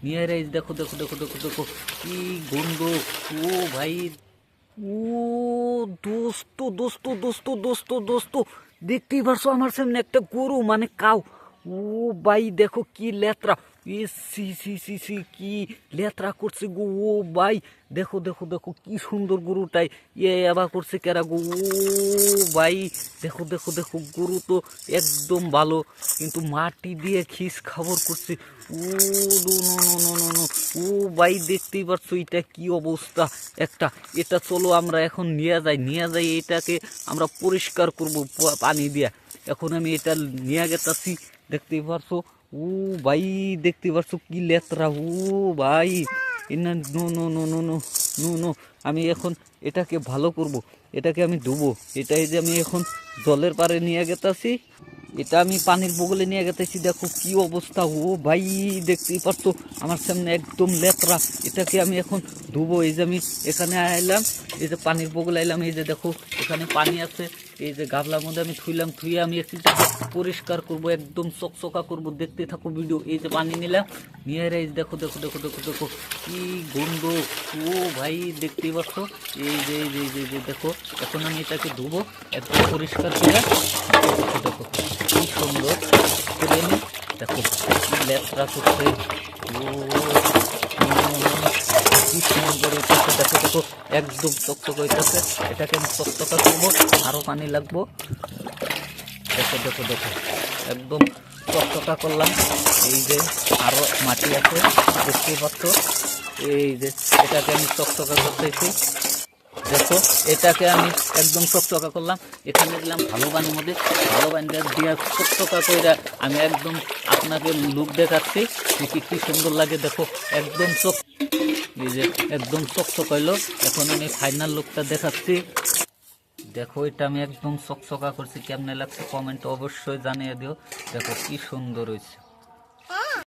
নিয়ে রে দেখো দেখো দেখো দেখো দেখো কি গন্ধ। ও ভাই, ও দোস্ত দোস্ত দোস্ত দোস্ত দোস্ত, দেখতেই পারছো আমার সামনে একটা গরু মানে কাউ। ও ভাই দেখো কি লেত্রা, সি সি সি সি কি লেত্রা করছে গো। ও ভাই দেখো দেখো দেখো কি সুন্দর গরুটাই আবার করছে কেরা গো। ও ভাই দেখো দেখো দেখো গরু তো একদম ভালো, কিন্তু মাটি দিয়ে খিস খাবার করছে। Oh no no no no no no. ও ভাই দেখতেই পারছো এটা কি অবস্থা একটা। এটা চলো আমরা এখন নিয়ে যাই এটাকে আমরা পরিষ্কার করব পানি দিয়া। এখন আমি এটা নিয়ে গেতাছি, দেখতেই পারছো। ও ভাই দেখতে পারছো কি লেত্রা। ও ভাই না, no no no no no no no. আমি এখন এটাকে ভালো করব, এটাকে আমি ধুবো। এটাই যে আমি এখন জলের পাড়ে নিয়ে গেতাছি, এটা আমি পানির বগলে নিয়ে গেতেছি। দেখো কি অবস্থা। ও ভাই দেখতেই পারছো আমার সামনে একদম লেত্রা। এটাকে আমি এখন ধুবো। এই যে আমি এখানে আইলাম, এই যে পানির বগলে আইলাম, এই যে দেখো এখানে পানি আছে, এই যে গাবলার মধ্যে আমি থুয়ে আমি এটাকে পরিষ্কার করব, একদম চকচকা করব। দেখতে থাকো ভিডিও। এই যে পানি নিলাম, নিয়ে এই যে দেখো দেখো দেখো দেখো দেখো কি গন্ধ। ও ভাই দেখতেই পাচ্ছ, এই যে এই যে এই যে দেখো এখন আমি এটাকে ধুবো একদম পরিষ্কার করে। দেখো দেখো কি সুন্দর করে নি, দেখো কি লেত্রা করছে। ও কি সুন্দর হইতেছে, দেখো দেখো একদম চকচক হইতেছে। এটাকে আমি চকচকা করবো, আরো পানি লাগবো। দেখো দেখো দেখো একদম চকচকা করলাম। এই যে আরো মাটি আছে, দেখতেই পাচ্ছ। এই যে এটাকে আমি চকচকা করতেছি, দেখো এটাকে আমি একদম চকচকা করলাম। এখানে দিলাম ভালো পানির মধ্যে, ভালো পানিটা দিয়ে চকচকা করে আমি একদম আপনাকে লুক দেখাচ্ছি কি সুন্দর লাগে। দেখো একদম এই যে একদম চকচক হইলো। এখন আমি ফাইনাল লুকটা দেখাচ্ছি। দেখো এটা আমি একদম চকচকা করছি, কেমনে লাগছে কমেন্ট অবশ্যই জানিয়ে দিও। দেখো কি সুন্দর হয়েছে।